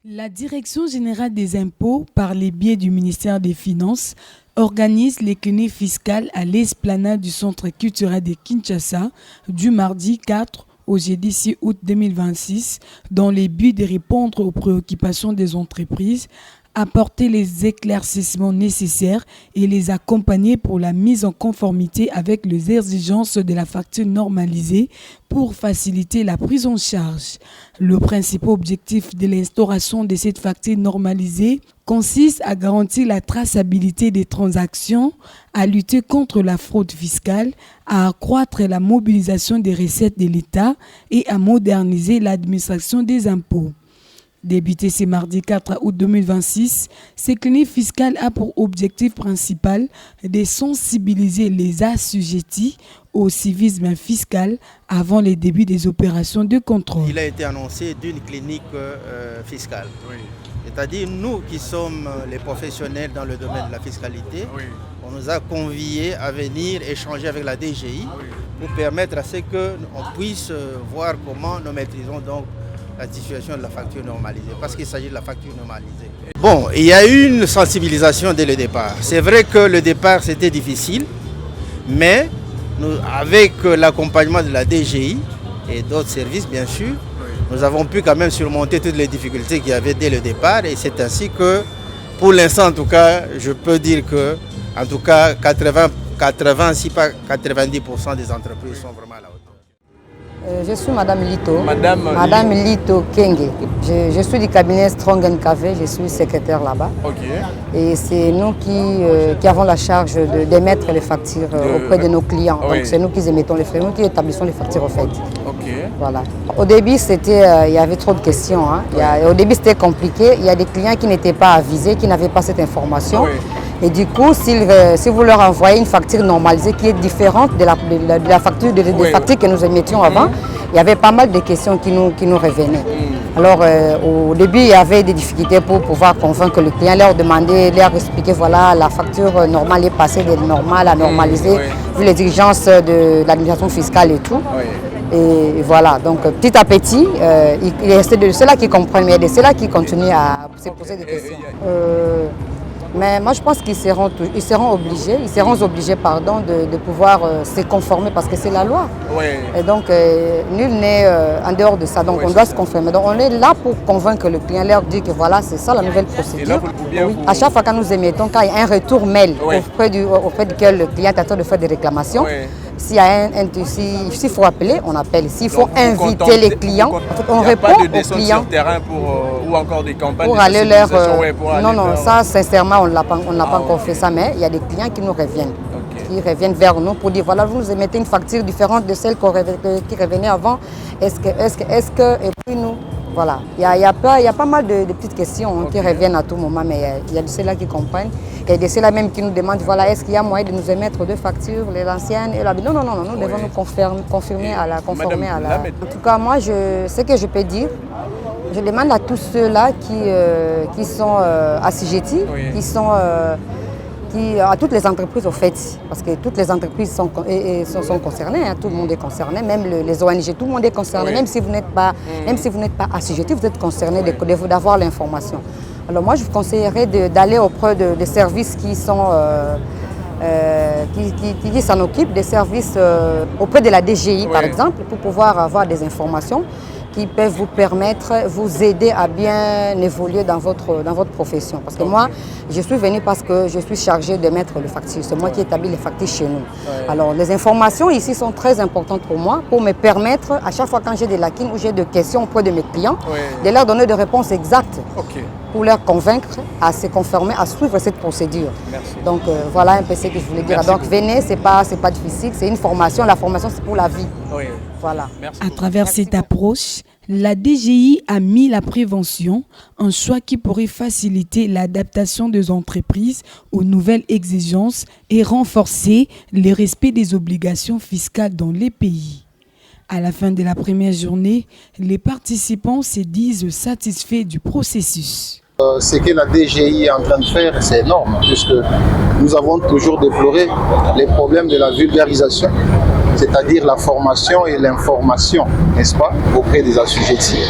La Direction générale des impôts, par les biais du ministère des Finances, organise les quenouilles fiscales à l'esplanade du Centre culturel de Kinshasa du mardi 4 au jeudi 6 août 2026 dans le but de répondre aux préoccupations des entreprises, apporter les éclaircissements nécessaires et les accompagner pour la mise en conformité avec les exigences de la facture normalisée pour faciliter la prise en charge. Le principal objectif de l'instauration de cette facture normalisée consiste à garantir la traçabilité des transactions, à lutter contre la fraude fiscale, à accroître la mobilisation des recettes de l'État et à moderniser l'administration des impôts. Débuté ce mardi 4 août 2026, ce clinique fiscal a pour objectif principal de sensibiliser les assujettis au civisme fiscal avant le début des opérations de contrôle. Il a été annoncé d'une clinique fiscale. Oui. C'est-à-dire nous qui sommes les professionnels dans le domaine de la fiscalité, oui. On nous a conviés à venir échanger avec la DGI pour permettre à ce qu'on puisse voir comment nous maîtrisons donc la situation de la facture normalisée, parce qu'il s'agit de la facture normalisée. Bon, il y a eu une sensibilisation dès le départ. C'est vrai que le départ c'était difficile, mais nous, avec l'accompagnement de la DGI et d'autres services bien sûr, nous avons pu quand même surmonter toutes les difficultés qu'il y avait dès le départ, et c'est ainsi que, pour l'instant en tout cas, je peux dire que, en tout cas, 80 si pas 90% des entreprises sont vraiment à la hauteur. Je suis Madame Lito. Madame Lito Kenge. Je suis du cabinet Strong NKV, je suis secrétaire là-bas. Okay. Et c'est nous qui avons la charge d'émettre les factures auprès de nos clients. Oui. Donc c'est nous qui émettons les factures, nous qui établissons les factures au fait. Okay. Voilà. Au début, il y avait trop de questions. Hein. Au début, c'était compliqué. Il y a des clients qui n'étaient pas avisés, qui n'avaient pas cette information. Oui. Et du coup, si vous leur envoyez une facture normalisée qui est différente de la facture, des factures que nous émettions avant, il y avait pas mal de questions qui nous revenaient. Alors, au début, il y avait des difficultés pour pouvoir convaincre le client, leur demander, leur expliquer, voilà, la facture normale est passée de normale à normalisée, vu les exigences de l'administration fiscale et tout. Et voilà, donc petit à petit, il y a de ceux-là qui comprennent, mais il y a de ceux-là qui continuent à se poser des questions. Mais moi je pense qu'ils seront obligés de pouvoir se conformer parce que c'est la loi. Oui. Et donc nul n'est en dehors de ça, donc on doit se conformer. Donc on est là pour convaincre le client, leur dire que voilà, c'est ça la nouvelle procédure. Oui. À chaque fois que nous émettons, quand il y a un retour mail auprès duquel le client attend de faire des réclamations, s'il faut appeler, on appelle. S'il faut inviter les clients, on répond aux clients. Sur terrain ou encore des campagnes pour aller leur... Non, ça sincèrement, on n'a pas encore fait ça, mais il y a des clients qui nous reviennent. Qui reviennent vers nous pour dire voilà, vous nous émettez une facture différente de celle qui revenait avant. Est-ce que... Et puis nous... Voilà, il y a pas mal de petites questions qui reviennent à tout moment, mais il y a de ceux-là qui comprennent. Et de ceux-là même qui nous demandent, voilà, est-ce qu'il y a moyen de nous émettre deux factures, les anciennes et la... Non, nous devons nous conformer à la... En tout cas, moi, ce que je peux dire, je demande à tous ceux-là qui sont assujettis, à toutes les entreprises au fait, parce que toutes les entreprises sont concernées, hein, tout le monde est concerné, même les ONG, tout le monde est concerné, même si vous n'êtes pas assujetti, vous êtes concerné d'avoir l'information. Alors moi je vous conseillerais d'aller auprès des services qui sont qui s'en occupent, des services auprès de la DGI par exemple, pour pouvoir avoir des informations qui peuvent vous permettre, vous aider à bien évoluer dans votre profession. Parce que moi, je suis venue parce que je suis chargée de mettre les factures. C'est moi qui établis les factures chez nous. Alors, les informations ici sont très importantes pour moi, pour me permettre, à chaque fois quand j'ai des lacunes ou j'ai des questions auprès de mes clients, de leur donner des réponses exactes. Pour leur convaincre à se conformer, à suivre cette procédure. Merci. Donc voilà un peu ce que je voulais dire. Merci donc beaucoup. Venez, c'est pas difficile, c'est une formation. La formation c'est pour la vie. Oui. Voilà. À travers cette approche, la DGI a mis la prévention, un choix qui pourrait faciliter l'adaptation des entreprises aux nouvelles exigences et renforcer le respect des obligations fiscales dans les pays. À la fin de la première journée, les participants se disent satisfaits du processus. Ce que la DGI est en train de faire, c'est énorme, puisque nous avons toujours déploré les problèmes de la vulgarisation c'est-à-dire la formation et l'information, n'est-ce pas, auprès des assujettis.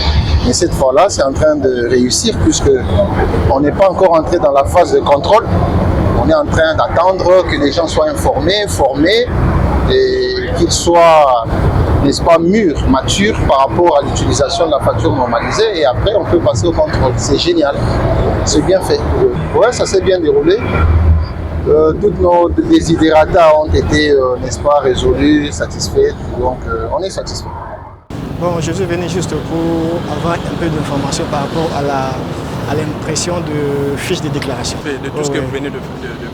Mais cette fois-là, c'est en train de réussir puisque on n'est pas encore entré dans la phase de contrôle. On est en train d'attendre que les gens soient informés, formés et qu'ils soient, n'est-ce pas, mûrs, matures par rapport à l'utilisation de la facture normalisée. Et après, on peut passer au contrôle. C'est génial. C'est bien fait. Ouais, ça s'est bien déroulé. Toutes nos desiderata ont été, n'est-ce pas, résolus, satisfaits. Donc, on est satisfait. Bon, je suis venu juste pour avoir un peu d'informations par rapport à l'impression de fiches de déclaration. De tout ce que vous venez de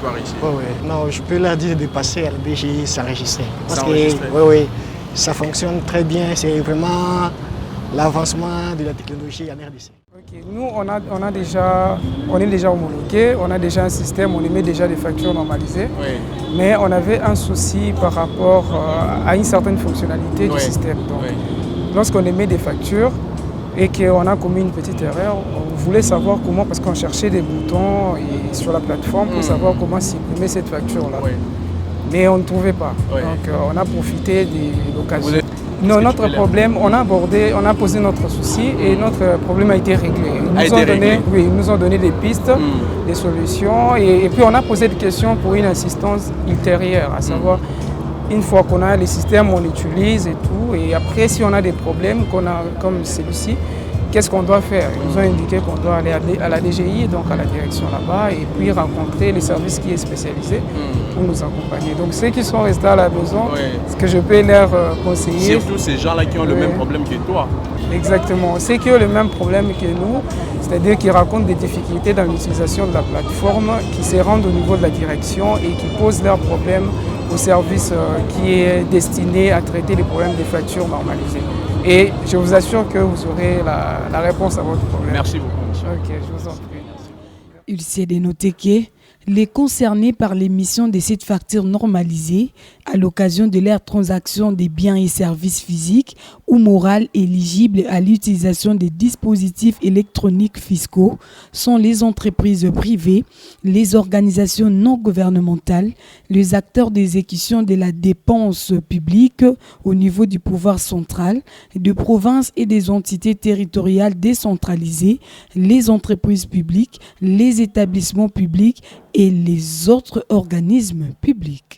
voir ici. Oui. Non, je peux leur dire de passer à la DGI s'enregistrer. Parce que ça fonctionne très bien. C'est vraiment l'avancement de la technologie en RDC. Okay. Nous, on est déjà homologué, on a déjà un système, on émet déjà des factures normalisées. Oui. Mais on avait un souci par rapport à une certaine fonctionnalité du système. Donc, lorsqu'on émet des factures et qu'on a commis une petite erreur, on voulait savoir comment, parce qu'on cherchait des boutons sur la plateforme pour savoir comment supprimer cette facture-là. Mais on ne trouvait pas. Donc on a profité de l'occasion. Non, notre problème, on a posé notre souci et notre problème a été réglé. Ils nous ont donné des pistes, des solutions et puis on a posé des questions pour une assistance ultérieure, à savoir une fois qu'on a les systèmes, on utilise et tout. Et après, si on a des problèmes comme celui-ci, qu'est-ce qu'on doit faire? Ils nous ont indiqué qu'on doit aller à la DGI, donc à la direction là-bas, et puis rencontrer les services qui est spécialisé pour nous accompagner. Donc ceux qui sont restés à la maison, ce que je peux leur conseiller... Surtout ces gens-là qui ont le même problème que toi. Exactement. Ceux qui ont le même problème que nous, c'est-à-dire qui racontent des difficultés dans l'utilisation de la plateforme, qui se rendent au niveau de la direction et qui posent leurs problèmes au service qui est destiné à traiter les problèmes des factures normalisées. Et je vous assure que vous aurez la réponse à votre problème. Merci beaucoup. Ok, je vous en prie. Il s'est dénoté que les concernés par l'émission de cette facture normalisée à l'occasion de leur transaction des biens et services physiques ou moraux éligibles à l'utilisation des dispositifs électroniques fiscaux sont les entreprises privées, les organisations non gouvernementales, les acteurs d'exécution de la dépense publique au niveau du pouvoir central, de provinces et des entités territoriales décentralisées, les entreprises publiques, les établissements publics et les autres organismes publics.